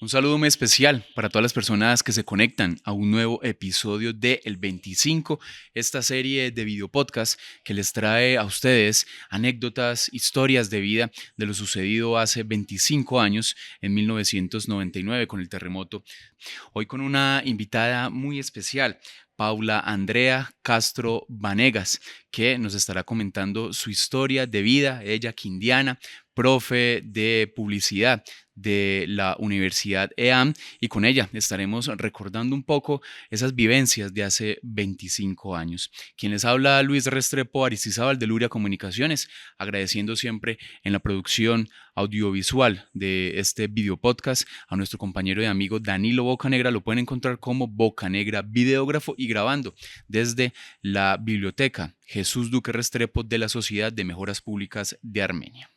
Un saludo muy especial para todas las personas que se conectan a un nuevo episodio de El 25, esta serie de videopodcast que les trae a ustedes anécdotas, historias de vida de lo sucedido hace 25 años, en 1999, con el terremoto. Hoy con una invitada muy especial, Paula Andrea Castro Vanegas, que nos estará comentando su historia de vida, ella quindiana, profe de publicidad de la Universidad EAM, y con ella estaremos recordando un poco esas vivencias de hace 25 años. Quien les habla, Luis Restrepo Aristizábal de Luria Comunicaciones, agradeciendo siempre en la producción audiovisual de este video podcast a nuestro compañero y amigo Danilo Bocanegra. Lo pueden encontrar como Bocanegra Videógrafo y grabando desde la biblioteca Jesús Duque Restrepo de la Sociedad de Mejoras Públicas de Armenia.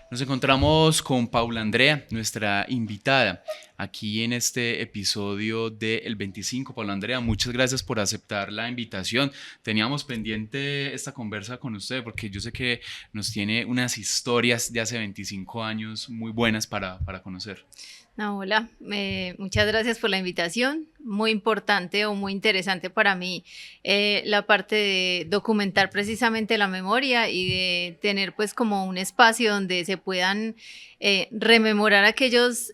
Nos encontramos con Paula Andrea, nuestra invitada, aquí en este episodio de El 25. Paula Andrea, muchas gracias por aceptar la invitación. Teníamos pendiente esta conversa con usted porque yo sé que nos tiene unas historias de hace 25 años muy buenas para conocer. No, hola, muchas gracias por la invitación. Muy importante o muy interesante para mí la parte de documentar precisamente la memoria y de tener pues como un espacio donde se puedan rememorar aquellos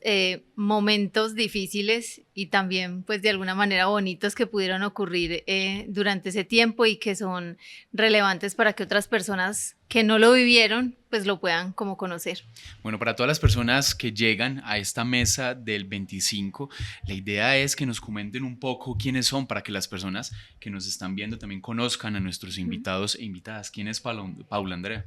momentos difíciles y también pues de alguna manera bonitos que pudieron ocurrir durante ese tiempo y que son relevantes para que otras personas que no lo vivieron pues lo puedan como conocer. Bueno, para todas las personas que llegan a esta mesa del 25, la idea es que nos comenten un poco quiénes son para que las personas que nos están viendo también conozcan a nuestros invitados e invitadas. ¿Quién es Paula Andrea?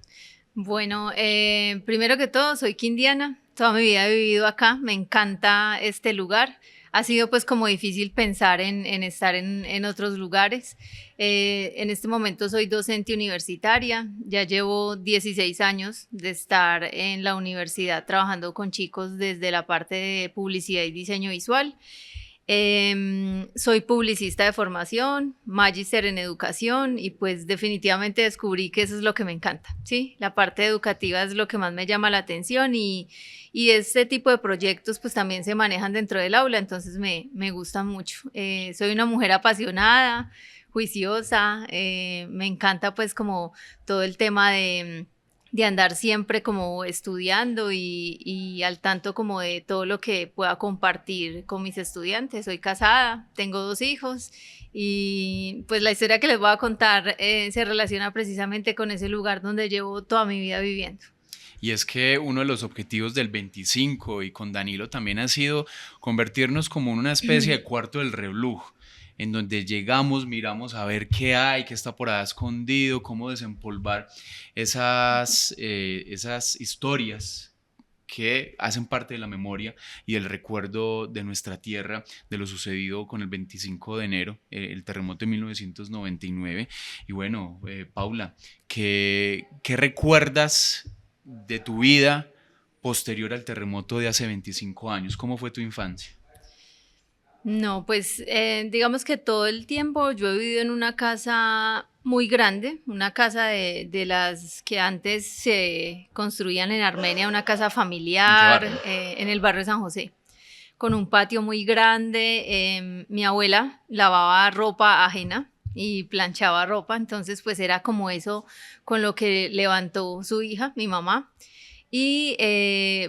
Bueno, primero que todo, soy quindiana, toda mi vida he vivido acá, me encanta este lugar. Ha sido pues como difícil pensar en estar en otros lugares. En este momento soy docente universitaria, ya llevo 16 años de estar en la universidad trabajando con chicos desde la parte de publicidad y diseño visual. Soy publicista de formación, magíster en educación y pues definitivamente descubrí que eso es lo que me encanta, ¿sí? La parte educativa es lo que más me llama la atención y este tipo de proyectos pues también se manejan dentro del aula, entonces me gustan mucho. Soy una mujer apasionada, juiciosa, me encanta pues como todo el tema de andar siempre como estudiando y al tanto como de todo lo que pueda compartir con mis estudiantes. Soy casada, tengo 2 hijos y pues la historia que les voy a contar se relaciona precisamente con ese lugar donde llevo toda mi vida viviendo. Y es que uno de los objetivos del 25 y con Danilo también ha sido convertirnos como en una especie de cuarto del reloj, en donde llegamos, miramos a ver qué hay, qué está por ahí escondido, cómo desempolvar esas historias que hacen parte de la memoria y del recuerdo de nuestra tierra, de lo sucedido con el 25 de enero, el terremoto de 1999. Y bueno, Paula, ¿qué recuerdas de tu vida posterior al terremoto de hace 25 años? ¿Cómo fue tu infancia? No, pues digamos que todo el tiempo yo he vivido en una casa muy grande, una casa de las que antes se construían en Armenia, una casa ¿En qué familiar barrio? en el barrio San José, con un patio muy grande. Mi abuela lavaba ropa ajena y planchaba ropa, entonces pues era como eso con lo que levantó su hija, mi mamá. Y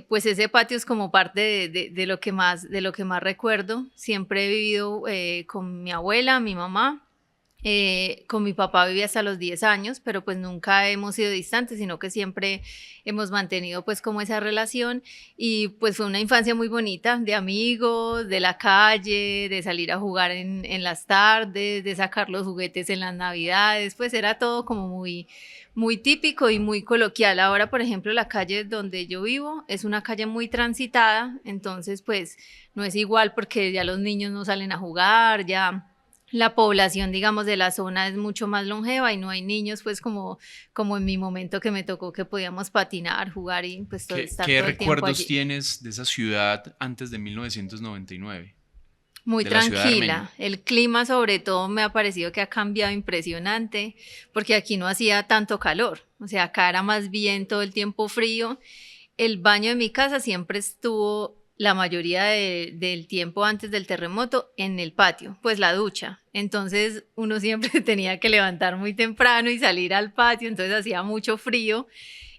pues ese patio es como parte de lo que más recuerdo. Siempre he vivido con mi abuela, mi mamá, con mi papá viví hasta los 10 años, pero pues nunca hemos sido distantes, sino que siempre hemos mantenido pues como esa relación y pues fue una infancia muy bonita, de amigos, de la calle, de salir a jugar en las tardes, de sacar los juguetes en las navidades, pues era todo como muy típico y muy coloquial. Ahora, por ejemplo, la calle donde yo vivo es una calle muy transitada, entonces pues no es igual porque ya los niños no salen a jugar, ya la población, digamos, de la zona es mucho más longeva y no hay niños, pues como en mi momento que me tocó que podíamos patinar, jugar y pues estar ¿Qué todo el tiempo recuerdos allí. tienes de esa ciudad antes de 1999, Muy de la ciudad de Armenia? tranquila. El clima sobre todo me ha parecido que ha cambiado impresionante porque aquí no hacía tanto calor. O sea, acá era más bien todo el tiempo frío. El baño de mi casa siempre estuvo la mayoría del tiempo antes del terremoto en el patio, pues la ducha. Entonces uno siempre tenía que levantar muy temprano y salir al patio, entonces hacía mucho frío.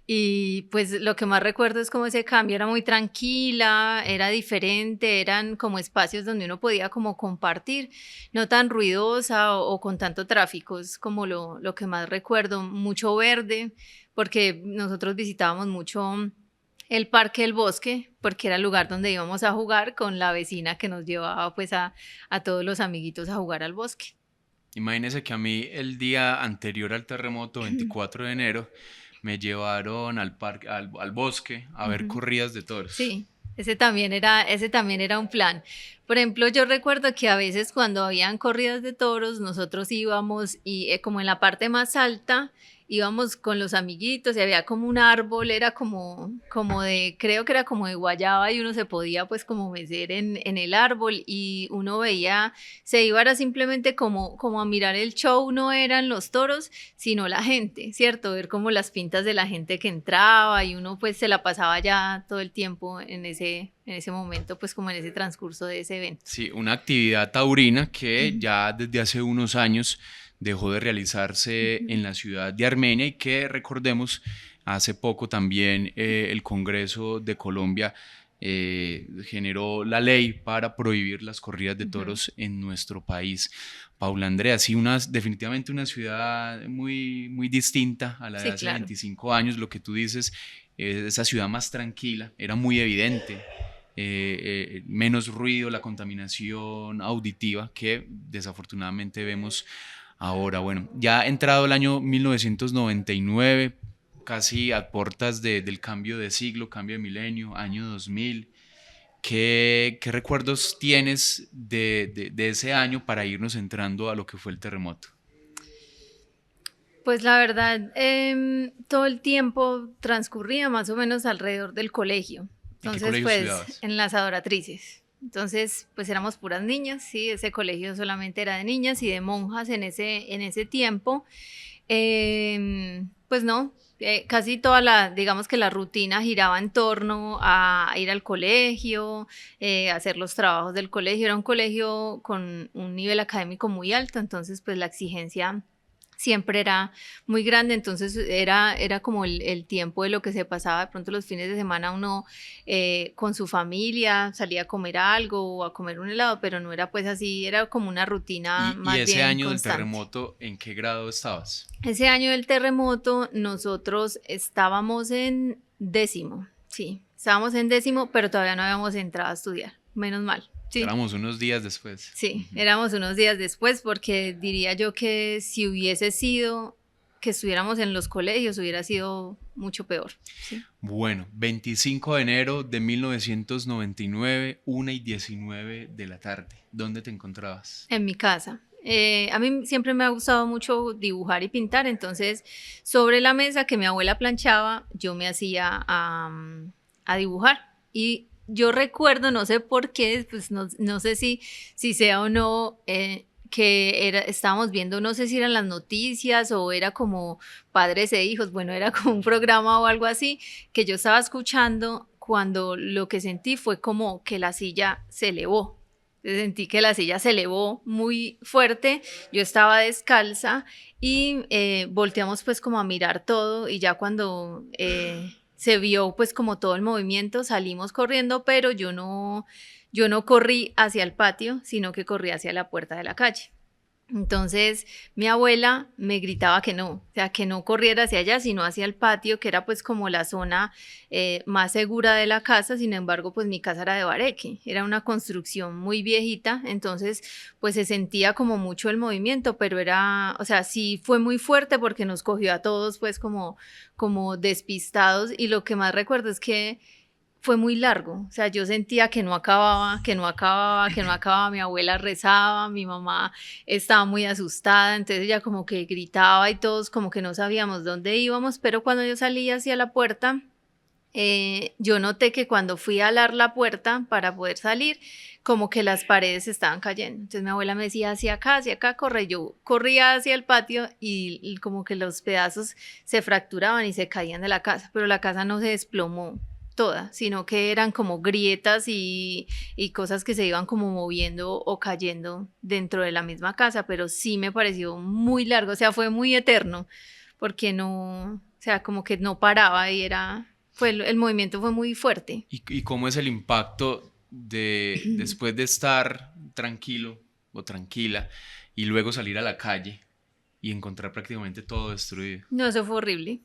Y pues lo que más recuerdo es como ese cambio, era muy tranquila, era diferente, eran como espacios donde uno podía como compartir, no tan ruidosa o con tanto tráfico, es como lo que más recuerdo, mucho verde, porque nosotros visitábamos mucho el Parque del Bosque, porque era el lugar donde íbamos a jugar con la vecina que nos llevaba pues a todos los amiguitos a jugar al bosque. Imagínese que a mí el día anterior al terremoto, 24 de enero, me llevaron al parque, al bosque a ver Ujú. corridas de toros. Sí, ese también era un plan. Por ejemplo, yo recuerdo que a veces cuando habían corridas de toros, nosotros íbamos y como en la parte más alta, íbamos con los amiguitos y había como un árbol, era como de, creo que era como de guayaba y uno se podía pues como mecer en el árbol y uno veía, se iba era simplemente como a mirar el show, no eran los toros, sino la gente, ¿cierto? Ver como las pintas de la gente que entraba y uno pues se la pasaba ya todo el tiempo en ese momento, pues como en ese transcurso de ese evento. Sí, una actividad taurina que ya desde hace unos años dejó de realizarse Ujú. en la ciudad de Armenia y que recordemos, hace poco también el Congreso de Colombia generó la ley para prohibir las corridas de Ujú. toros en nuestro país. Paula Andrea, sí, definitivamente una ciudad muy, muy distinta a la de Sí, hace claro. 25 años, lo que tú dices, esa ciudad más tranquila, era muy evidente menos ruido, la contaminación auditiva que desafortunadamente vemos ahora. Bueno, ya entrado el año 1999, casi a puertas del cambio de siglo, cambio de milenio, año 2000. ¿Qué recuerdos tienes de ese año para irnos entrando a lo que fue el terremoto? Pues la verdad, todo el tiempo transcurría más o menos alrededor del colegio. ¿En qué Entonces, colegio pues estudiabas? en las adoratrices. Entonces, pues éramos puras niñas, sí, ese colegio solamente era de niñas y de monjas en ese tiempo. Pues no, casi toda digamos que la rutina giraba en torno a ir al colegio, hacer los trabajos del colegio. Era un colegio con un nivel académico muy alto, entonces pues la exigencia siempre era muy grande, entonces era como el tiempo de lo que se pasaba de pronto los fines de semana uno con su familia, salía a comer algo o a comer un helado, pero no era pues así, era como una rutina Y más ese bien año del constante. terremoto, ¿en qué grado estabas? Ese año del terremoto nosotros estábamos en décimo, sí, estábamos en décimo, pero todavía no habíamos entrado a estudiar, menos mal, sí. Éramos unos días después. Sí, Ujú. éramos unos días después porque diría yo que si hubiese sido que estuviéramos en los colegios hubiera sido mucho peor, sí. Bueno, 25 de enero de 1999, 1:19 de la tarde. ¿Dónde te encontrabas? En mi casa. A mí siempre me ha gustado mucho dibujar y pintar, entonces sobre la mesa que mi abuela planchaba, yo me hacía a dibujar. Y yo recuerdo, no sé por qué, pues no sé si sea o no, que estábamos viendo, no sé si eran las noticias o era como padres e hijos, bueno, era como un programa o algo así, que yo estaba escuchando cuando lo que sentí fue como que la silla se elevó. Sentí que la silla se elevó muy fuerte, yo estaba descalza y volteamos pues como a mirar todo y ya cuando se vio pues como todo el movimiento salimos corriendo, pero yo no corrí hacia el patio, sino que corrí hacia la puerta de la calle. Entonces mi abuela me gritaba que no, o sea, que no corriera hacia allá, sino hacia el patio, que era pues como la zona más segura de la casa. Sin embargo, pues mi casa era de bareque, era una construcción muy viejita, entonces pues se sentía como mucho el movimiento, pero era, o sea, sí fue muy fuerte porque nos cogió a todos pues como despistados y lo que más recuerdo es que fue muy largo, o sea, yo sentía que no acababa, que no acababa, que no acababa, mi abuela rezaba, mi mamá estaba muy asustada, entonces ella como que gritaba y todos como que no sabíamos dónde íbamos, pero cuando yo salí hacia la puerta, yo noté que cuando fui a alar la puerta para poder salir, como que las paredes estaban cayendo. Entonces mi abuela me decía, hacia acá, corre. Yo corría hacia el patio y como que los pedazos se fracturaban y se caían de la casa, pero la casa no se desplomó toda, sino que eran como grietas y cosas que se iban como moviendo o cayendo dentro de la misma casa, pero sí me pareció muy largo, o sea, fue muy eterno, porque no, o sea, como que no paraba y era el movimiento fue muy fuerte. ¿Y cómo es el impacto de después de estar tranquilo o tranquila y luego salir a la calle y encontrar prácticamente todo destruido? No, eso fue horrible.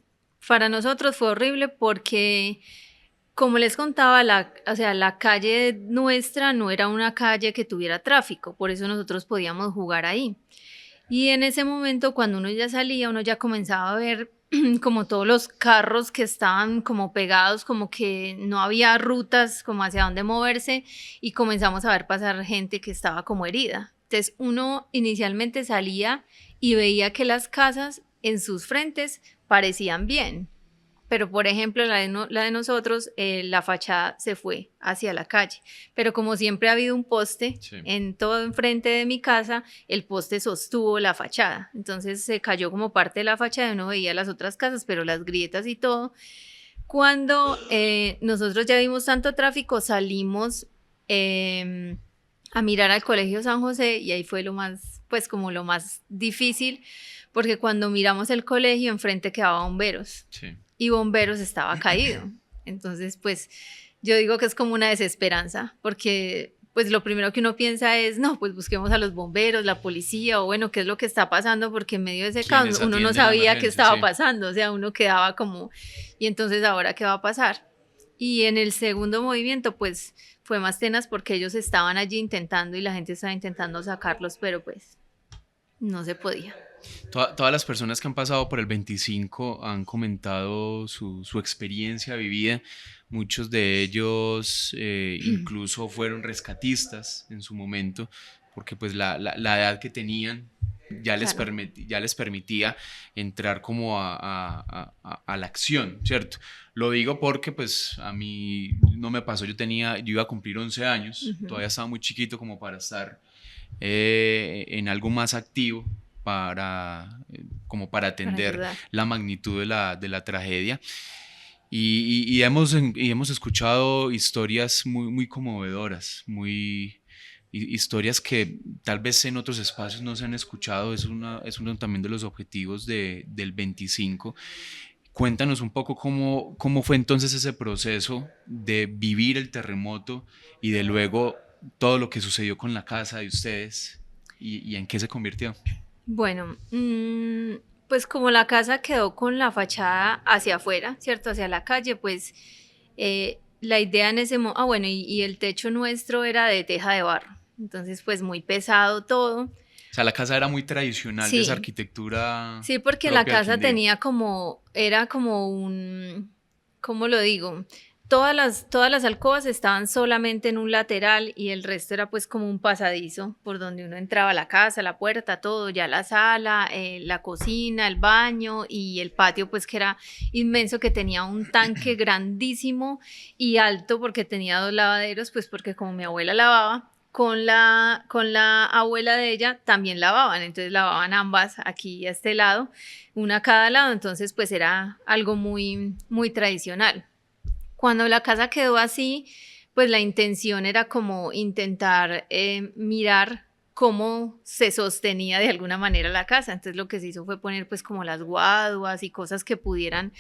Para nosotros fue horrible porque, como les contaba, o sea, la calle nuestra no era una calle que tuviera tráfico, por eso nosotros podíamos jugar ahí. Y en ese momento, cuando uno ya salía, uno ya comenzaba a ver como todos los carros que estaban como pegados, como que no había rutas como hacia dónde moverse y comenzamos a ver pasar gente que estaba como herida. Entonces uno inicialmente salía y veía que las casas en sus frentes parecían bien, pero por ejemplo la de nosotros, la fachada se fue hacia la calle, pero como siempre ha habido un poste Sí. en todo enfrente de mi casa, el poste sostuvo la fachada, entonces se cayó como parte de la fachada, uno veía las otras casas, pero las grietas y todo. Cuando nosotros ya vimos tanto tráfico, salimos a mirar al Colegio San José y ahí fue lo más, pues como lo más difícil, porque cuando miramos el colegio, enfrente quedaba bomberos. Sí. Y bomberos estaba caído. Entonces, pues yo digo que es como una desesperanza, porque pues lo primero que uno piensa es, no, pues busquemos a los bomberos, la policía, o bueno, qué es lo que está pasando, porque en medio de ese caos uno no sabía qué estaba pasando, o sea, uno quedaba como, y entonces ahora qué va a pasar. Y en el segundo movimiento, pues fue más tenaz porque ellos estaban allí intentando y la gente estaba intentando sacarlos, pero pues no se podía. Todas las personas que han pasado por el 25 han comentado su experiencia vivida. Muchos de ellos incluso fueron rescatistas en su momento, porque pues la edad que tenían Claro. ya les permitía entrar como a la acción, ¿cierto? Lo digo porque pues a mí no me pasó, yo iba a cumplir 11 años, todavía estaba muy chiquito como para estar en algo más activo como para atender ayudar. la magnitud de la tragedia. Y hemos escuchado historias muy conmovedoras, historias que tal vez en otros espacios no se han escuchado. Es uno también de los objetivos del 25. Cuéntanos un poco cómo fue entonces ese proceso de vivir el terremoto y de luego todo lo que sucedió con la casa de ustedes y en qué se convirtió. Bueno, pues como la casa quedó con la fachada hacia afuera, ¿cierto? Hacia la calle, pues la idea en ese momento, bueno, y el techo nuestro era de teja de barro, entonces pues muy pesado todo. O sea, la casa era muy tradicional de esa Sí, arquitectura sí, porque la propia del casa Quindío. tenía como, era como un, ¿cómo lo digo? Todas las alcobas estaban solamente en un lateral y el resto era pues como un pasadizo por donde uno entraba a la casa, la puerta, todo, ya la sala, la cocina, el baño y el patio pues que era inmenso, que tenía un tanque grandísimo y alto porque tenía dos lavaderos, pues porque como mi abuela lavaba, con la abuela de ella también lavaban, entonces lavaban ambas aquí a este lado, una a cada lado, entonces pues era algo muy tradicional. Cuando la casa quedó así, pues la intención era como intentar mirar cómo se sostenía de alguna manera la casa. Entonces lo que se hizo fue poner pues como las guaduas y cosas que pudieran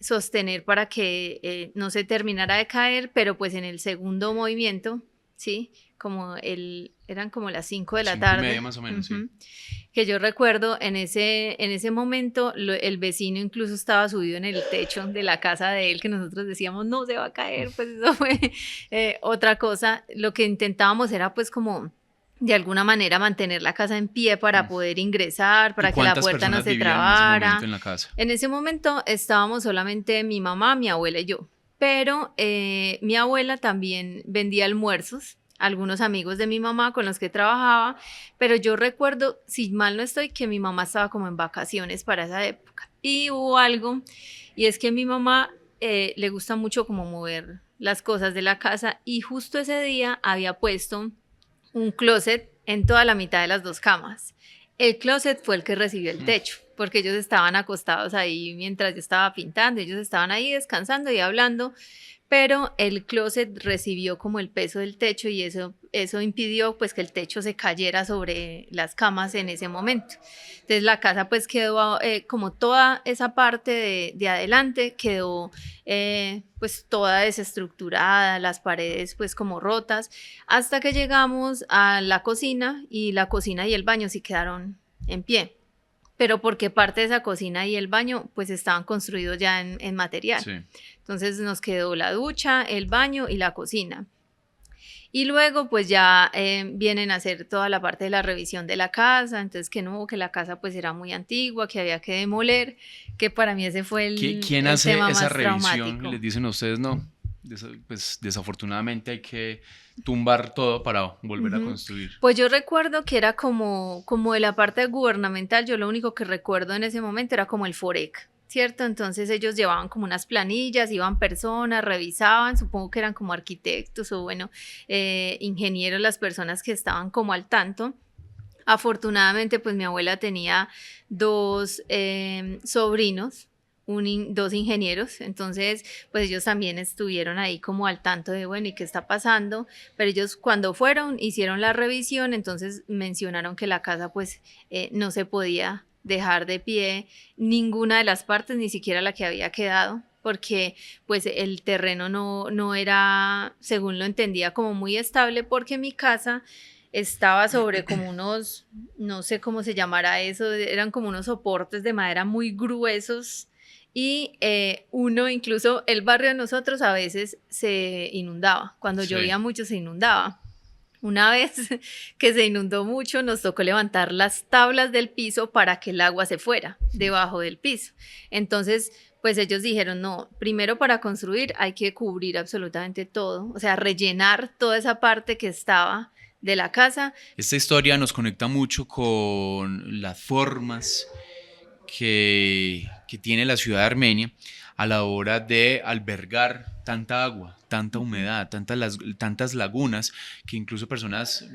sostener para que no se terminara de caer, pero pues en el segundo movimiento, ¿sí? Eran como las 5 de la 5:30 tarde. más o menos, sí. Que yo recuerdo en ese momento el vecino incluso estaba subido en el techo de la casa de él, que nosotros decíamos no se va a caer, pues eso fue otra cosa. Lo que intentábamos era pues como de alguna manera mantener la casa en pie para poder ingresar, ¿Y para que la cuántas puerta no personas se vivían en ese momento trabara. en la casa? En ese momento estábamos solamente mi mamá, mi abuela y yo. pero mi abuela también vendía almuerzos, algunos amigos de mi mamá con los que trabajaba, pero yo recuerdo, si mal no estoy, que mi mamá estaba como en vacaciones para esa época. Y hubo algo, y es que mi mamá le gusta mucho como mover las cosas de la casa y justo ese día había puesto un closet en toda la mitad de las dos camas. El closet fue el que recibió el techo, porque ellos estaban acostados ahí mientras yo estaba pintando, ellos estaban ahí descansando y hablando, pero el closet recibió como el peso del techo y eso impidió pues que el techo se cayera sobre las camas en ese momento. Entonces la casa pues quedó como toda esa parte de adelante quedó pues toda desestructurada, las paredes pues como rotas, hasta que llegamos a la cocina y la cocina y el baño sí quedaron en pie. Pero porque parte de esa cocina y el baño pues estaban construidos ya en material. Sí. Entonces nos quedó la ducha, el baño y la cocina. Y luego pues ya vienen a hacer toda la parte de la revisión de la casa, entonces que no, que la casa pues era muy antigua, que había que demoler, que para mí ese fue ¿Quién hace tema esa más revisión? traumático. Les dicen a ustedes no, pues desafortunadamente hay que tumbar todo para volver a construir. Pues yo recuerdo que era como de la parte gubernamental, yo lo único que recuerdo en ese momento era como el FOREC, ¿cierto? Entonces ellos llevaban como unas planillas, iban personas, revisaban, supongo que eran como arquitectos o bueno, ingenieros las personas que estaban como al tanto. Afortunadamente pues mi abuela tenía dos sobrinos, dos ingenieros, entonces pues ellos también estuvieron ahí como al tanto de bueno, ¿y qué está pasando? Pero ellos cuando fueron, hicieron la revisión, entonces mencionaron que la casa pues no se podía dejar de pie ninguna de las partes, ni siquiera la que había quedado, porque pues el terreno no era, según lo entendía, como muy estable, porque mi casa estaba sobre como unos, no sé cómo se llamará eso, eran como unos soportes de madera muy gruesos y uno, incluso el barrio de nosotros a veces se inundaba, cuando llovía mucho se inundaba. Una vez que se inundó mucho, nos tocó levantar las tablas del piso para que el agua se fuera debajo del piso. Entonces, pues ellos dijeron, no, primero para construir hay que cubrir absolutamente todo, o sea, rellenar toda esa parte que estaba de la casa. Esta historia nos conecta mucho con las formas que tiene la ciudad de Armenia a la hora de albergar tanta agua, tanta humedad, tantas lagunas, que incluso personas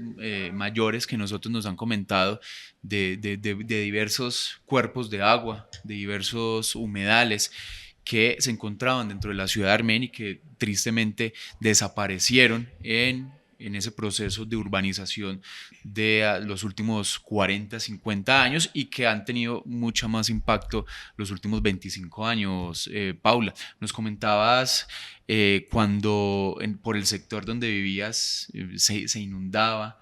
mayores que nosotros nos han comentado de diversos cuerpos de agua, de diversos humedales que se encontraban dentro de la ciudad de Armenia y que tristemente desaparecieron en ese proceso de urbanización de los últimos 40, 50 años y que han tenido mucho más impacto los últimos 25 años. Paula, nos comentabas cuando por el sector donde vivías se inundaba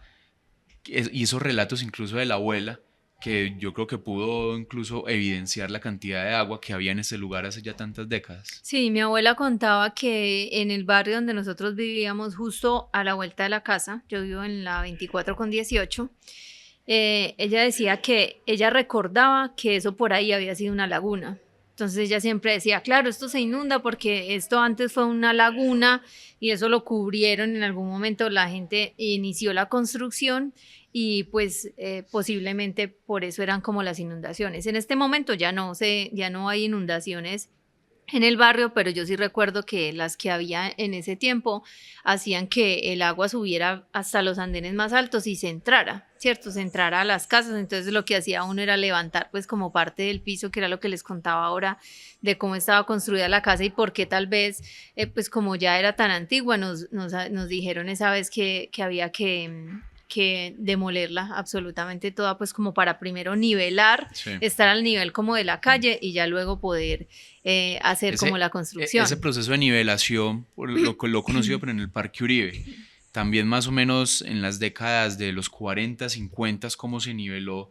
y esos relatos incluso de la abuela, que yo creo que pudo incluso evidenciar la cantidad de agua que había en ese lugar hace ya tantas décadas. Sí, mi abuela contaba que en el barrio donde nosotros vivíamos, justo a la vuelta de la casa, yo vivo en la 24 con 18, ella decía que ella recordaba que eso por ahí había sido una laguna. Entonces ella siempre decía, claro, esto se inunda porque esto antes fue una laguna y eso lo cubrieron en algún momento, la gente inició la construcción y pues posiblemente por eso eran como las inundaciones. En este momento ya no hay inundaciones en el barrio, pero yo sí recuerdo que las que había en ese tiempo hacían que el agua subiera hasta los andenes más altos y se entrara, ¿cierto? Se entrara a las casas, entonces lo que hacía uno era levantar pues como parte del piso, que era lo que les contaba ahora de cómo estaba construida la casa y por qué tal vez, pues como ya era tan antigua, nos dijeron esa vez que había que demolerla absolutamente toda, pues como para primero nivelar, estar al nivel como de la calle y ya luego poder hacer como la construcción. Ese proceso de nivelación, lo conocido pero en el Parque Uribe, también más o menos en las décadas de los 40, 50, cómo se niveló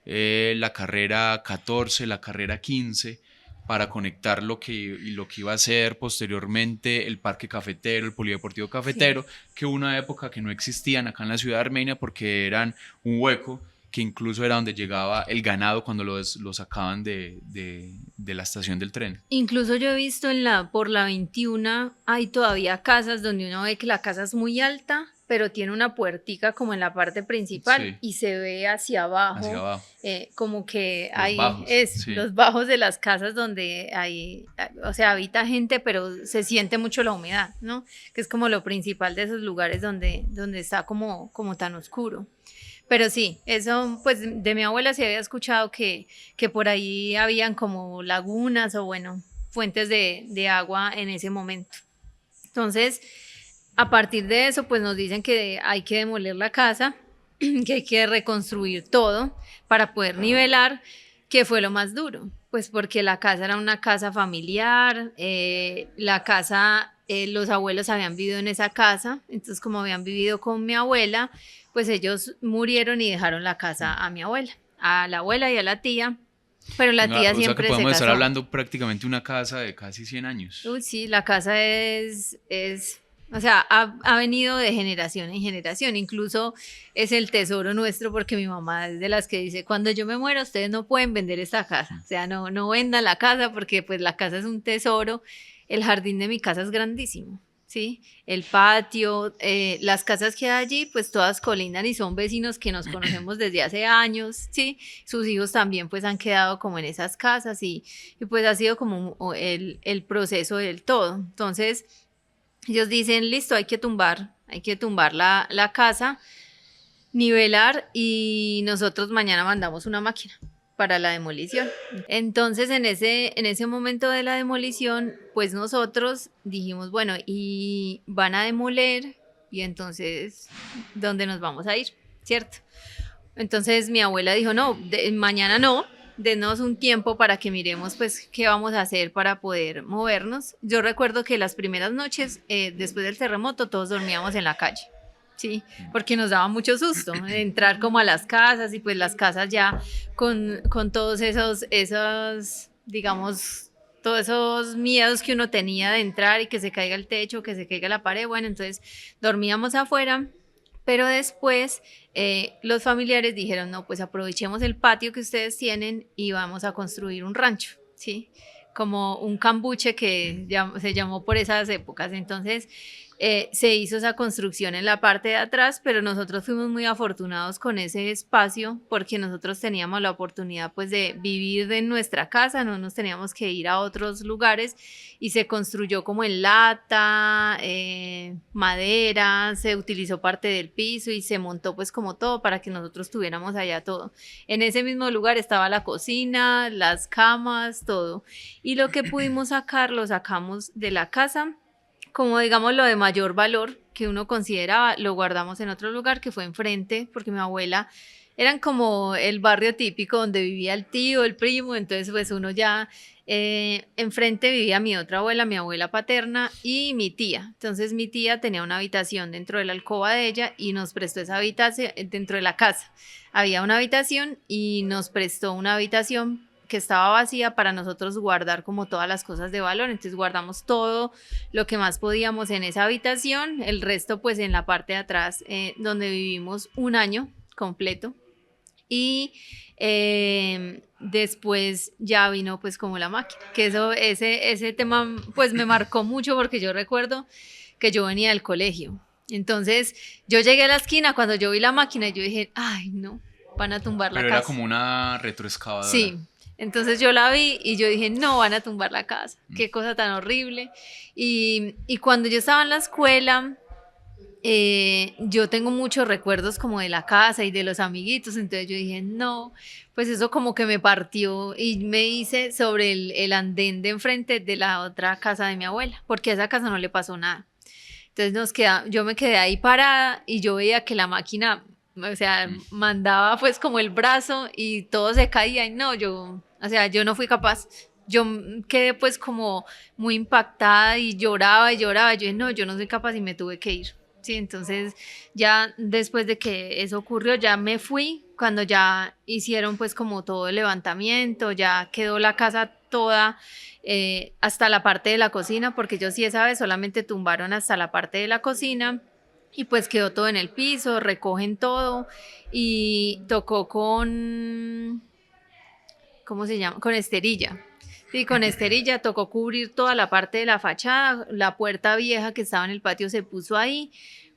la carrera 14, la carrera 15, para conectar lo que iba a ser posteriormente el Parque Cafetero, el Polideportivo Cafetero, que hubo una época que no existían acá en la ciudad de Armenia porque eran un hueco que incluso era donde llegaba el ganado cuando lo sacaban de la estación del tren. Incluso yo he visto por la 21 hay todavía casas donde uno ve que la casa es muy alta, pero tiene una puertica como en la parte principal Sí. Y se ve hacia abajo, como que hay los bajos de las casas donde hay, o sea, habita gente, pero se siente mucho la humedad, ¿no? Que es como lo principal de esos lugares donde está como tan oscuro. Pero sí, eso pues de mi abuela se había escuchado que por ahí habían como lagunas o bueno, fuentes de agua en ese momento. Entonces, a partir de eso, pues nos dicen que hay que demoler la casa, que hay que reconstruir todo para poder nivelar, que fue lo más duro, pues porque la casa era una casa familiar, la casa, los abuelos habían vivido en esa casa, entonces como habían vivido con mi abuela, pues ellos murieron y dejaron la casa a mi abuela, a la abuela y a la tía. Pero la tía siempre se casó. O sea que podemos estar hablando prácticamente de una casa de casi 100 años. Uy, sí, la casa o sea, ha venido de generación en generación, incluso es el tesoro nuestro porque mi mamá es de las que dice, cuando yo me muera ustedes no pueden vender esta casa, o sea, no vendan la casa porque pues la casa es un tesoro, el jardín de mi casa es grandísimo, ¿sí? El patio, las casas que hay allí pues todas colindan y son vecinos que nos conocemos desde hace años, ¿sí? Sus hijos también pues han quedado como en esas casas y pues ha sido como el proceso del todo, entonces ellos dicen, listo, hay que tumbar la casa, nivelar y nosotros mañana mandamos una máquina para la demolición. Entonces en ese momento de la demolición, pues nosotros dijimos, bueno, y van a demoler y entonces, ¿dónde nos vamos a ir? ¿Cierto? Entonces mi abuela dijo, no, mañana no, denos un tiempo para que miremos pues qué vamos a hacer para poder movernos. Yo recuerdo que las primeras noches después del terremoto todos dormíamos en la calle, sí, porque nos daba mucho susto entrar como a las casas y pues las casas ya con todos esos digamos todos esos miedos que uno tenía de entrar y que se caiga el techo, que se caiga la pared, bueno, entonces dormíamos afuera. Pero después los familiares dijeron, no, pues aprovechemos el patio que ustedes tienen y vamos a construir un rancho, ¿sí? Como un cambuche que se llamó por esas épocas. Entonces se hizo esa construcción en la parte de atrás, pero nosotros fuimos muy afortunados con ese espacio porque nosotros teníamos la oportunidad pues de vivir en nuestra casa, no nos teníamos que ir a otros lugares y se construyó como en lata, madera, se utilizó parte del piso y se montó pues como todo para que nosotros tuviéramos allá todo. En ese mismo lugar estaba la cocina, las camas, todo. Y lo que pudimos sacar, lo sacamos de la casa, como digamos lo de mayor valor que uno consideraba, lo guardamos en otro lugar que fue enfrente, porque mi abuela eran como el barrio típico donde vivía el tío, el primo, entonces pues uno ya enfrente vivía mi otra abuela, mi abuela paterna y mi tía. Entonces mi tía tenía una habitación dentro de la alcoba de ella y nos prestó esa habitación dentro de la casa. Había una habitación y nos prestó una habitación que estaba vacía para nosotros guardar como todas las cosas de valor, entonces guardamos todo lo que más podíamos en esa habitación, el resto pues en la parte de atrás donde vivimos un año completo y después ya vino pues como la máquina, que ese tema pues me marcó mucho porque yo recuerdo que yo venía del colegio, entonces yo llegué a la esquina cuando yo vi la máquina y yo dije, ay no, van a tumbar la casa. Pero era como una retroexcavadora. Sí. Entonces yo la vi y yo dije, no, van a tumbar la casa, qué cosa tan horrible. Y cuando yo estaba en la escuela, yo tengo muchos recuerdos como de la casa y de los amiguitos, entonces yo dije, no, pues eso como que me partió y me hice sobre el andén de enfrente de la otra casa de mi abuela, porque a esa casa no le pasó nada. Entonces yo me quedé ahí parada y yo veía que la máquina, o sea, mandaba pues como el brazo y todo se caía y no, yo no fui capaz. Yo quedé pues como muy impactada y lloraba y lloraba. Yo dije, no, yo no soy capaz y me tuve que ir. Sí, entonces ya después de que eso ocurrió, ya me fui. Cuando ya hicieron pues como todo el levantamiento, ya quedó la casa toda hasta la parte de la cocina, porque ellos sí esa vez solamente tumbaron hasta la parte de la cocina. y pues quedó todo en el piso, recogen todo y tocó con, ¿cómo se llama? Con esterilla. Sí, con esterilla tocó cubrir toda la parte de la fachada, la puerta vieja que estaba en el patio se puso ahí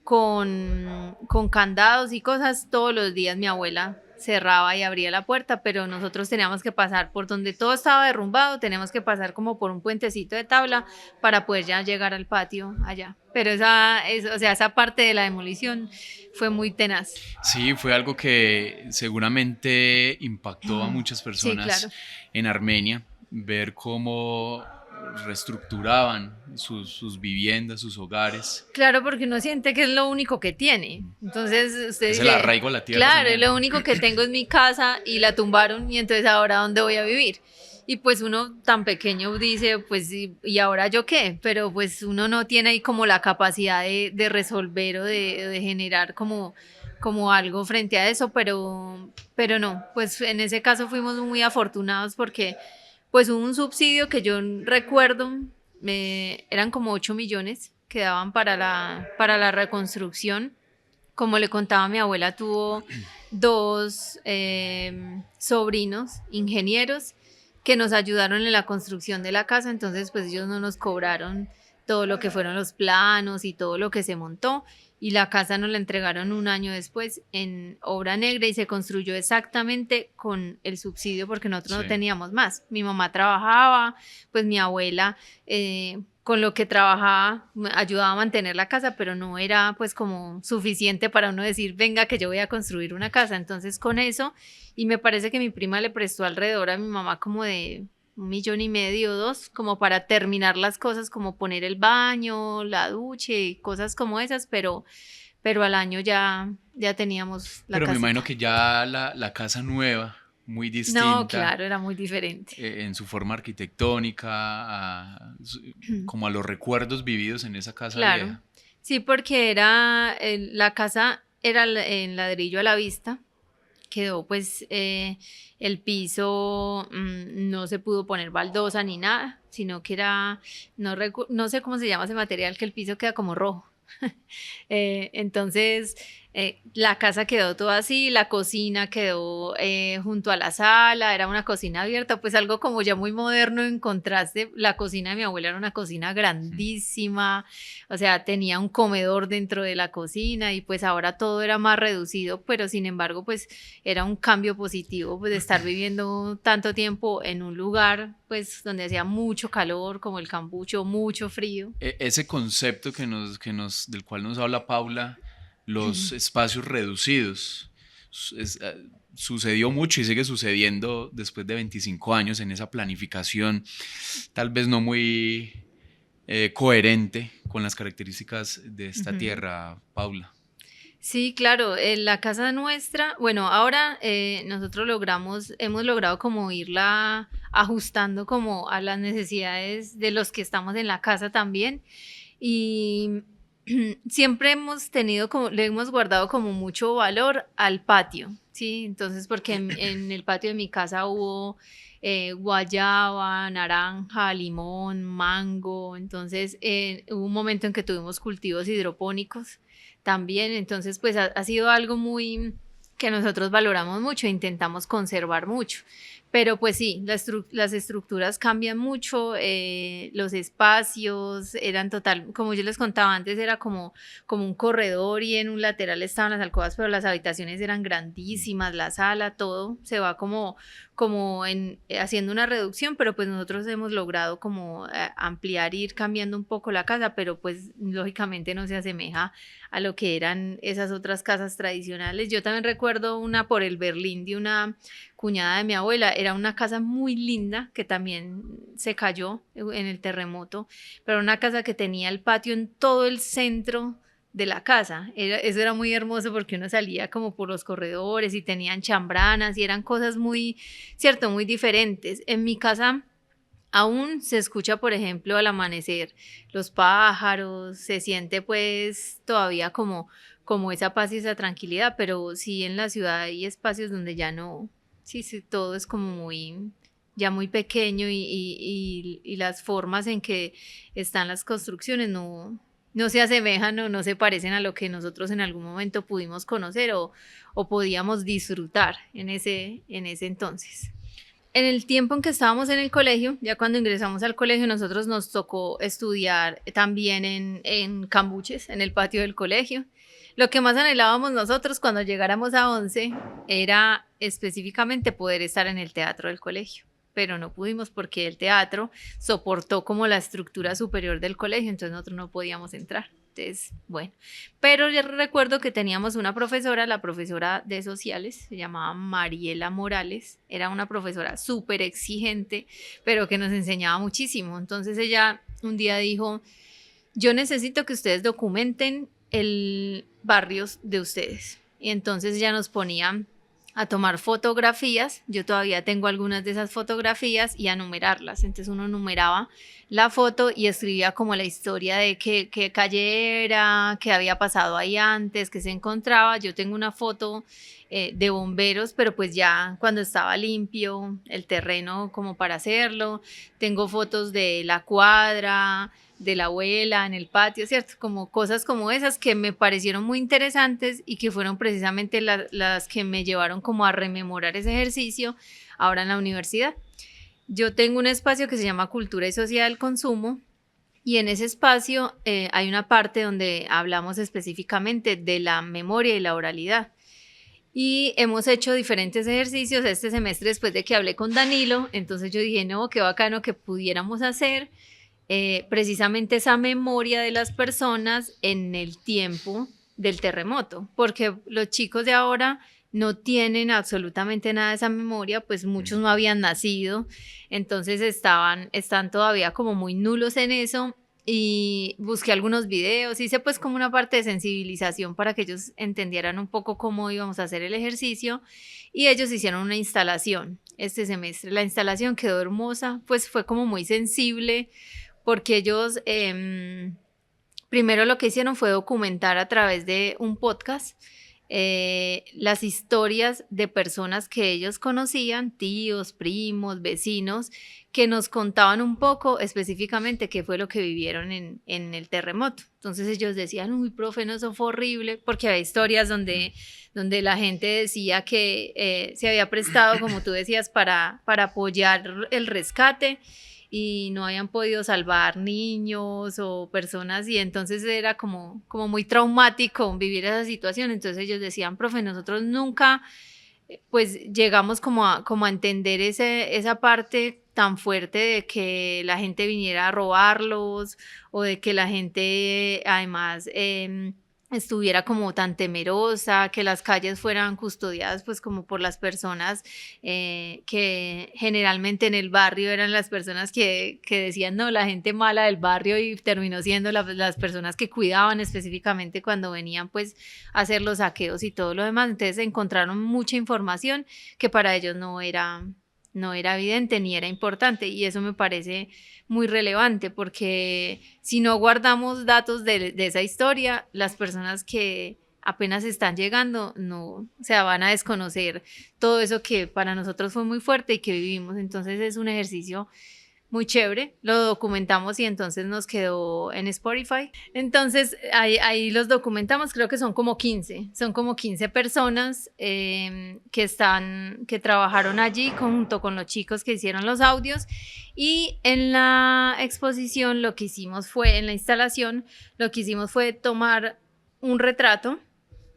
con candados y cosas. Todos los días mi abuela cerraba y abría la puerta, pero nosotros teníamos que pasar por donde todo estaba derrumbado, teníamos que pasar como por un puentecito de tabla para poder ya llegar al patio allá. Pero o sea, esa parte de la demolición fue muy tenaz. Sí, fue algo que seguramente impactó a muchas Sí, personas claro. en Armenia, ver cómo reestructuraban sus viviendas, sus hogares. Claro, porque uno siente que es lo único que tiene. Entonces usted Es el dice, arraigo a la tierra claro, también. lo único que tengo es mi casa y la tumbaron y entonces ahora ¿dónde voy a vivir? Y pues uno tan pequeño dice, pues ¿y ahora yo qué? Pero pues uno no tiene ahí como la capacidad de resolver o de generar como algo frente a eso, pero no, pues en ese caso fuimos muy afortunados porque pues hubo un subsidio que yo recuerdo, eran como 8 millones que daban para la reconstrucción. Como le contaba, mi abuela tuvo dos sobrinos ingenieros que nos ayudaron en la construcción de la casa, entonces pues ellos no nos cobraron todo lo que fueron los planos y todo lo que se montó y la casa nos la entregaron un año después en obra negra y se construyó exactamente con el subsidio porque nosotros Sí. no teníamos más. Mi mamá trabajaba, pues mi abuela con lo que trabajaba ayudaba a mantener la casa, pero no era pues como suficiente para uno decir, venga que yo voy a construir una casa. Entonces con eso, y me parece que mi prima le prestó alrededor a mi mamá como de 1,5 millones, 2, como para terminar las cosas, como poner el baño, la ducha y cosas como esas, pero al año ya teníamos la Pero me imagino casita. que ya la casa nueva, muy No, distinta claro, era muy diferente. en su forma arquitectónica, como a los recuerdos vividos en esa casa Claro. vieja. Sí, porque la casa era en ladrillo a la vista, quedó pues el piso, no se pudo poner baldosa ni nada, sino que era, no sé cómo se llama ese material, que el piso queda como rojo. Entonces, la casa quedó toda así, la cocina quedó junto a la sala, era una cocina abierta, pues algo como ya muy moderno en contraste. La cocina de mi abuela era una cocina grandísima, o sea, tenía un comedor dentro de la cocina y pues ahora todo era más reducido, pero sin embargo, pues era un cambio positivo pues, de estar viviendo tanto tiempo en un lugar pues donde hacía mucho calor, como el Cambucho, mucho frío. Ese concepto del cual nos habla Paula, los espacios reducidos, sucedió mucho y sigue sucediendo después de 25 años en esa planificación, tal vez no muy coherente con las características de esta Ujú. tierra, Paula. Sí, claro, la casa nuestra, bueno, ahora nosotros hemos logrado como irla ajustando como a las necesidades de los que estamos en la casa también y siempre hemos tenido como, le hemos guardado como mucho valor al patio, ¿sí? Entonces, porque en el patio de mi casa hubo guayaba, naranja, limón, mango, entonces hubo un momento en que tuvimos cultivos hidropónicos también, entonces pues ha sido algo muy que nosotros valoramos mucho e intentamos conservar mucho. Pero pues sí, las estructuras cambian mucho, los espacios eran total, como yo les contaba antes, era como un corredor y en un lateral estaban las alcobas, pero las habitaciones eran grandísimas, la sala, todo se va haciendo una reducción, pero pues nosotros hemos logrado como ampliar, ir cambiando un poco la casa, pero pues lógicamente no se asemeja a lo que eran esas otras casas tradicionales. Yo también recuerdo una por el Berlín de una cuñada de mi abuela, era una casa muy linda que también se cayó en el terremoto, pero una casa que tenía el patio en todo el centro de la casa. Eso era muy hermoso porque uno salía como por los corredores y tenían chambranas y eran cosas muy, cierto, muy diferentes. En mi casa aún se escucha, por ejemplo, al amanecer los pájaros, se siente pues todavía como esa paz y esa tranquilidad, pero sí en la ciudad hay espacios donde ya no, sí, sí, todo es como muy, ya muy pequeño y las formas en que están las construcciones no se asemejan o no se parecen a lo que nosotros en algún momento pudimos conocer o podíamos disfrutar en ese entonces. En el tiempo en que estábamos en el colegio, ya cuando ingresamos al colegio, nosotros nos tocó estudiar también en cambuches, en el patio del colegio. Lo que más anhelábamos nosotros cuando llegáramos a 11 era específicamente poder estar en el teatro del colegio, pero no pudimos porque el teatro soportó como la estructura superior del colegio, entonces nosotros no podíamos entrar. Entonces, bueno, pero yo recuerdo que teníamos una profesora, la profesora de sociales, se llamaba Mariela Morales, era una profesora súper exigente, pero que nos enseñaba muchísimo. Entonces ella un día dijo, yo necesito que ustedes documenten el barrios de ustedes. Y entonces ya nos ponían a tomar fotografías, yo todavía tengo algunas de esas fotografías y a numerarlas, entonces uno numeraba la foto y escribía como la historia de qué calle era, qué había pasado ahí antes, qué se encontraba. Yo tengo una foto de bomberos, pero pues ya cuando estaba limpio el terreno como para hacerlo. Tengo fotos de la cuadra, de la abuela en el patio, ¿cierto? Como cosas como esas que me parecieron muy interesantes y que fueron precisamente las que me llevaron como a rememorar ese ejercicio ahora en la universidad. Yo tengo un espacio que se llama Cultura y Sociedad del Consumo y en ese espacio hay una parte donde hablamos específicamente de la memoria y la oralidad. Y hemos hecho diferentes ejercicios este semestre después de que hablé con Danilo, entonces yo dije, no, qué bacano que pudiéramos hacer precisamente esa memoria de las personas en el tiempo del terremoto, porque los chicos de ahora no tienen absolutamente nada de esa memoria, pues muchos no habían nacido, entonces están todavía como muy nulos en eso. Y busqué algunos videos, hice pues como una parte de sensibilización para que ellos entendieran un poco cómo íbamos a hacer el ejercicio y ellos hicieron una instalación este semestre. La instalación quedó hermosa, pues fue como muy sensible porque ellos primero lo que hicieron fue documentar a través de un podcast las historias de personas que ellos conocían, tíos, primos, vecinos, que nos contaban un poco específicamente qué fue lo que vivieron en el terremoto. Entonces ellos decían, uy, profe, no, eso fue horrible, porque había historias donde la gente decía que se había prestado, como tú decías, para apoyar el rescate y no habían podido salvar niños o personas y entonces era como muy traumático vivir esa situación. Entonces ellos decían, profe, nosotros nunca pues llegamos como a entender esa parte tan fuerte de que la gente viniera a robarlos o de que la gente además estuviera como tan temerosa, que las calles fueran custodiadas pues como por las personas que generalmente en el barrio eran las personas que decían no, la gente mala del barrio y terminó siendo las personas que cuidaban específicamente cuando venían pues a hacer los saqueos y todo lo demás. Entonces encontraron mucha información que para ellos no era evidente ni era importante y eso me parece muy relevante porque si no guardamos datos de esa historia, las personas que apenas están llegando no, o sea, van a desconocer todo eso que para nosotros fue muy fuerte y que vivimos. Entonces es un ejercicio muy chévere, lo documentamos y entonces nos quedó en Spotify. Entonces ahí los documentamos, creo que son como 15 personas que trabajaron allí junto con los chicos que hicieron los audios y en la exposición lo que hicimos fue, en la instalación, lo que hicimos fue tomar un retrato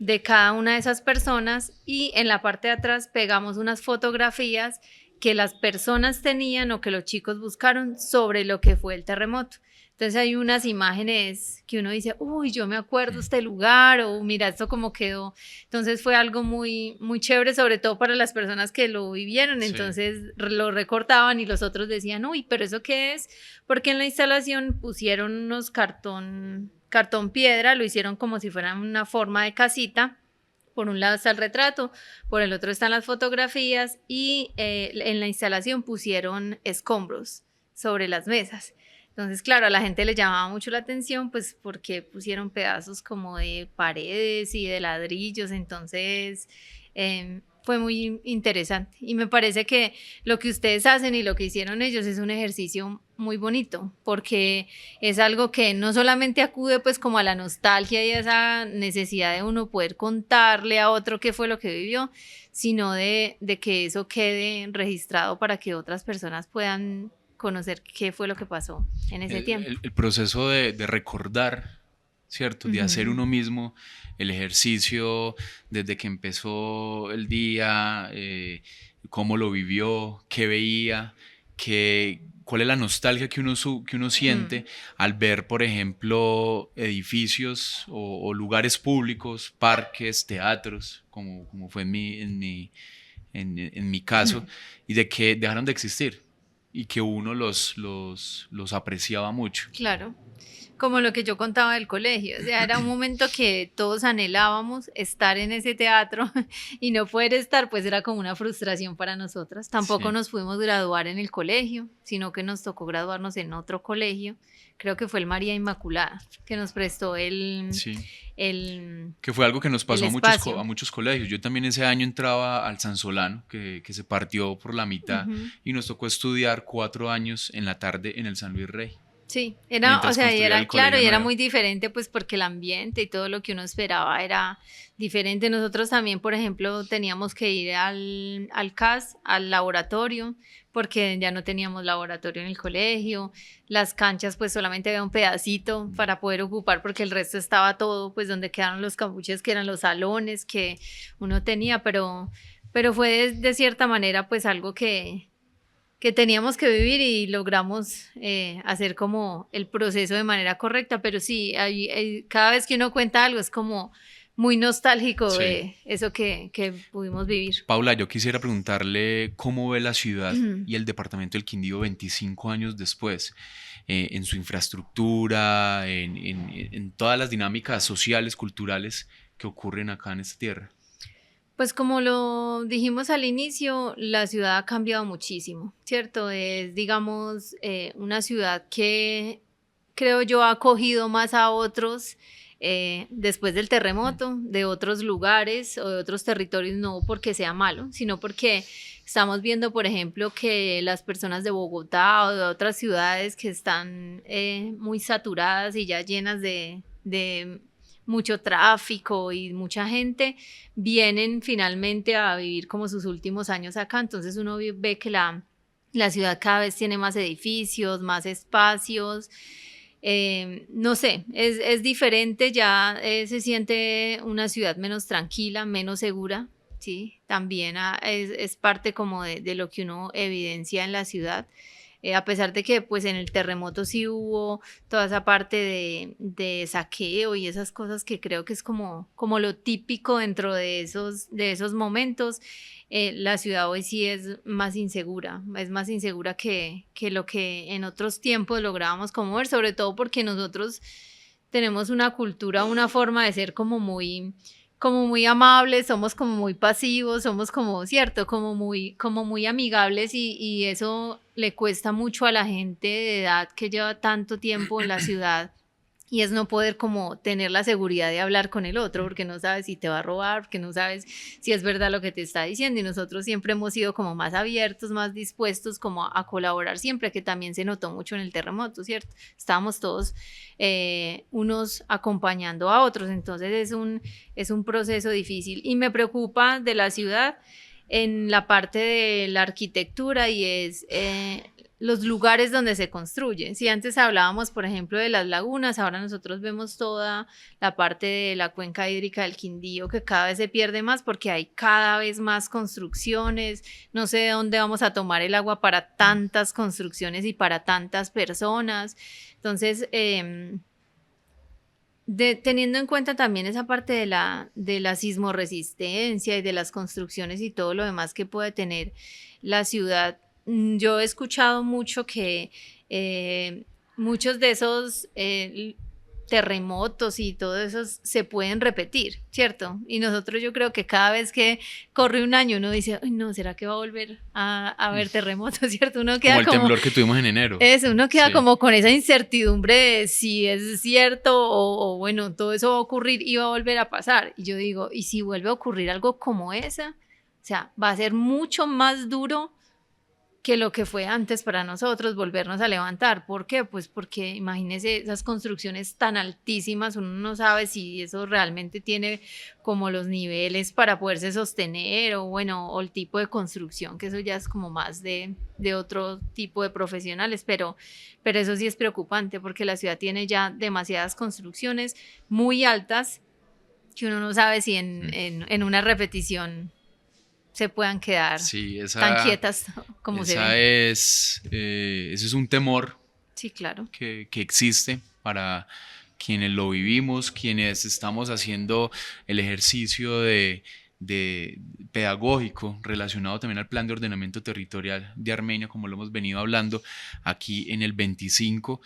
de cada una de esas personas y en la parte de atrás pegamos unas fotografías que las personas tenían o que los chicos buscaron sobre lo que fue el terremoto. Entonces hay unas imágenes que uno dice, uy, yo me acuerdo este lugar, o mira esto cómo quedó. Entonces fue algo muy, muy chévere, sobre todo para las personas que lo vivieron. Entonces lo recortaban y los otros decían, uy, pero ¿eso qué es? Porque en la instalación pusieron unos cartón piedra, lo hicieron como si fueran una forma de casita. Por un lado está el retrato, por el otro están las fotografías y en la instalación pusieron escombros sobre las mesas. Entonces, claro, a la gente le llamaba mucho la atención, pues porque pusieron pedazos como de paredes y de ladrillos. Entonces, fue muy interesante y me parece que lo que ustedes hacen y lo que hicieron ellos es un ejercicio muy bonito porque es algo que no solamente acude pues como a la nostalgia y a esa necesidad de uno poder contarle a otro qué fue lo que vivió, sino de que eso quede registrado para que otras personas puedan conocer qué fue lo que pasó en ese tiempo. El proceso de recordar, ¿cierto? De hacer uno mismo el ejercicio desde que empezó el día, cómo lo vivió, qué veía, cuál es la nostalgia que uno siente al ver, por ejemplo, edificios o lugares públicos, parques, teatros, como fue en mi caso, y de que dejaron de existir y que uno los apreciaba mucho. Claro, como lo que yo contaba del colegio, o sea, era un momento que todos anhelábamos estar en ese teatro y no poder estar, pues era como una frustración para nosotras. Tampoco Sí. nos pudimos graduar en el colegio, sino que nos tocó graduarnos en otro colegio, creo que fue el María Inmaculada, que nos prestó Sí. el, Que fue algo que nos pasó el espacio. a muchos colegios. Yo también ese año entraba al San Solano, que se partió por la mitad, y nos tocó estudiar 4 años en la tarde en el San Luis Rey. Sí, era, o Mientras sea, y construía era el claro, colegio y era nuevo. muy diferente, pues porque el ambiente y todo lo que uno esperaba era diferente. Nosotros también, por ejemplo, teníamos que ir al CAS, al laboratorio, porque ya no teníamos laboratorio en el colegio. Las canchas, pues solamente había un pedacito para poder ocupar, porque el resto estaba todo, pues donde quedaron los campuches, que eran los salones que uno tenía, pero fue de cierta manera, pues algo que teníamos que vivir y logramos hacer como el proceso de manera correcta, pero sí, cada vez que uno cuenta algo es como muy nostálgico Sí. de eso que pudimos vivir. Paula, yo quisiera preguntarle cómo ve la ciudad y el departamento del Quindío 25 años después, en su infraestructura, en todas las dinámicas sociales, culturales que ocurren acá en esta tierra. Pues como lo dijimos al inicio, la ciudad ha cambiado muchísimo, ¿cierto? Es, digamos, una ciudad que creo yo ha acogido más a otros después del terremoto, de otros lugares o de otros territorios, no porque sea malo, sino porque estamos viendo, por ejemplo, que las personas de Bogotá o de otras ciudades que están muy saturadas y ya llenas de mucho tráfico y mucha gente, vienen finalmente a vivir como sus últimos años acá. Entonces uno ve que la ciudad cada vez tiene más edificios, más espacios. No sé, es diferente, ya se siente una ciudad menos tranquila, menos segura, ¿sí? También es parte como de lo que uno evidencia en la ciudad. A pesar de que pues en el terremoto sí hubo toda esa parte de saqueo y esas cosas que creo que es como lo típico dentro de esos momentos, la ciudad hoy sí es más insegura que lo que en otros tiempos lográbamos como ver, sobre todo porque nosotros tenemos una cultura, una forma de ser como muy amables, somos como muy pasivos, somos como, cierto, como muy amigables y eso le cuesta mucho a la gente de edad que lleva tanto tiempo en la ciudad y es no poder como tener la seguridad de hablar con el otro porque no sabes si te va a robar, porque no sabes si es verdad lo que te está diciendo y nosotros siempre hemos sido como más abiertos, más dispuestos como a colaborar siempre, que también se notó mucho en el terremoto, ¿cierto? Estábamos todos unos acompañando a otros, entonces es un proceso difícil y me preocupa de la ciudad en la parte de la arquitectura y es los lugares donde se construyen. Si antes hablábamos, por ejemplo, de las lagunas, ahora nosotros vemos toda la parte de la cuenca hídrica del Quindío que cada vez se pierde más porque hay cada vez más construcciones. No sé de dónde vamos a tomar el agua para tantas construcciones y para tantas personas. Entonces, teniendo en cuenta también esa parte de la sismorresistencia y de las construcciones y todo lo demás que puede tener la ciudad, yo he escuchado mucho que muchos de esos terremotos y todo eso se pueden repetir, ¿cierto? Y nosotros yo creo que cada vez que corre un año uno dice, ay no, ¿será que va a volver a haber terremotos, ¿cierto? Uno queda como el temblor que tuvimos en enero. Eso, uno queda Sí. como con esa incertidumbre de si es cierto o bueno, todo eso va a ocurrir y va a volver a pasar. Y yo digo, ¿y si vuelve a ocurrir algo como esa? O sea, va a ser mucho más duro que lo que fue antes para nosotros volvernos a levantar. ¿Por qué? Pues porque imagínense esas construcciones tan altísimas, uno no sabe si eso realmente tiene como los niveles para poderse sostener o bueno, o el tipo de construcción, que eso ya es como más de otro tipo de profesionales, pero eso sí es preocupante porque la ciudad tiene ya demasiadas construcciones muy altas que uno no sabe si en una repetición se puedan quedar Sí, tan quietas como se ven. ese es un temor Sí, claro. que existe para quienes lo vivimos, quienes estamos haciendo el ejercicio de pedagógico relacionado también al plan de ordenamiento territorial de Armenia, como lo hemos venido hablando aquí en el 25.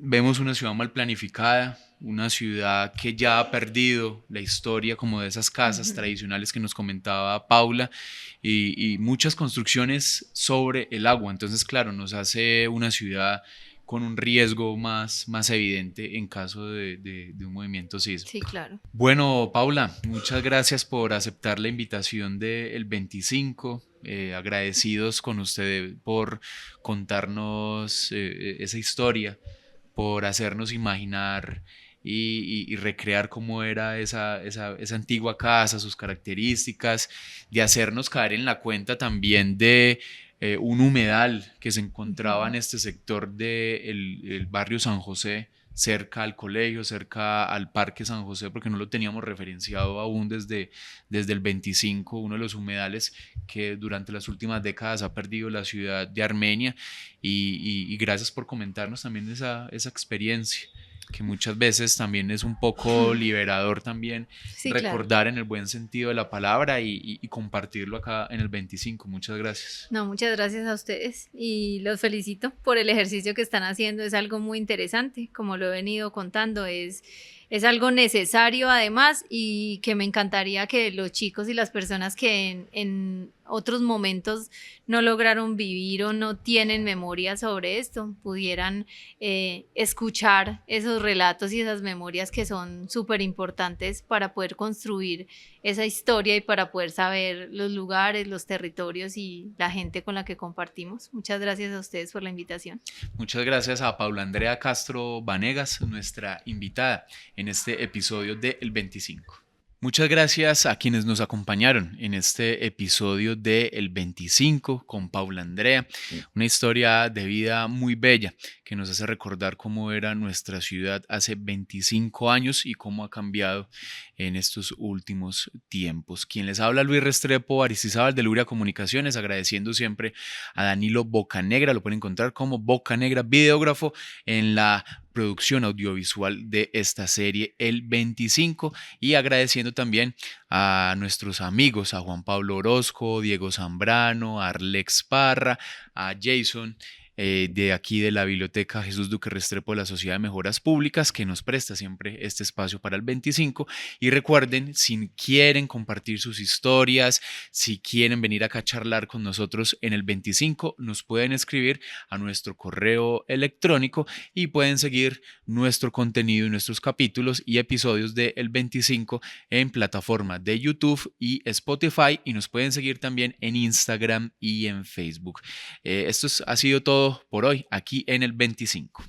Vemos una ciudad mal planificada, una ciudad que ya ha perdido la historia como de esas casas tradicionales que nos comentaba Paula y muchas construcciones sobre el agua. Entonces, claro, nos hace una ciudad con un riesgo más evidente en caso de un movimiento Sí, sísmico. claro. Bueno, Paula, muchas gracias por aceptar la invitación del 25. Agradecidos con usted por contarnos esa historia, por hacernos imaginar y recrear cómo era esa antigua casa, sus características, de hacernos caer en la cuenta también de un humedal que se encontraba en este sector del barrio San José, cerca al colegio, cerca al Parque San José, porque no lo teníamos referenciado aún desde el 25, uno de los humedales que durante las últimas décadas ha perdido la ciudad de Armenia y gracias por comentarnos también esa experiencia que muchas veces también es un poco liberador también Sí, claro. recordar en el buen sentido de la palabra y compartirlo acá en el 25. Muchas gracias. No, muchas gracias a ustedes y los felicito por el ejercicio que están haciendo. Es algo muy interesante, como lo he venido contando, es algo necesario además y que me encantaría que los chicos y las personas que en otros momentos no lograron vivir o no tienen memoria sobre esto, pudieran escuchar esos relatos y esas memorias que son súper importantes para poder construir esa historia y para poder saber los lugares, los territorios y la gente con la que compartimos. Muchas gracias a ustedes por la invitación. Muchas gracias a Paula Andrea Castro Vanegas, nuestra invitada en este episodio de El 25. Muchas gracias a quienes nos acompañaron en este episodio de El 25 con Paula Andrea, una historia de vida muy bella que nos hace recordar cómo era nuestra ciudad hace 25 años y cómo ha cambiado en estos últimos tiempos. Quien les habla, Luis Restrepo Aristizábal de Luria Comunicaciones, agradeciendo siempre a Danilo Bocanegra, lo pueden encontrar como Bocanegra videógrafo en la producción audiovisual de esta serie El 25 y agradeciendo también a nuestros amigos, a Juan Pablo Orozco, Diego Zambrano, a Arlex Parra, a Jason de aquí de la Biblioteca Jesús Duque Restrepo de la Sociedad de Mejoras Públicas que nos presta siempre este espacio para el 25 y recuerden, si quieren compartir sus historias, si quieren venir acá a charlar con nosotros en el 25, nos pueden escribir a nuestro correo electrónico y pueden seguir nuestro contenido y nuestros capítulos y episodios de El 25 en plataformas de YouTube y Spotify y nos pueden seguir también en Instagram y en Facebook. Esto ha sido todo por hoy aquí en El 25.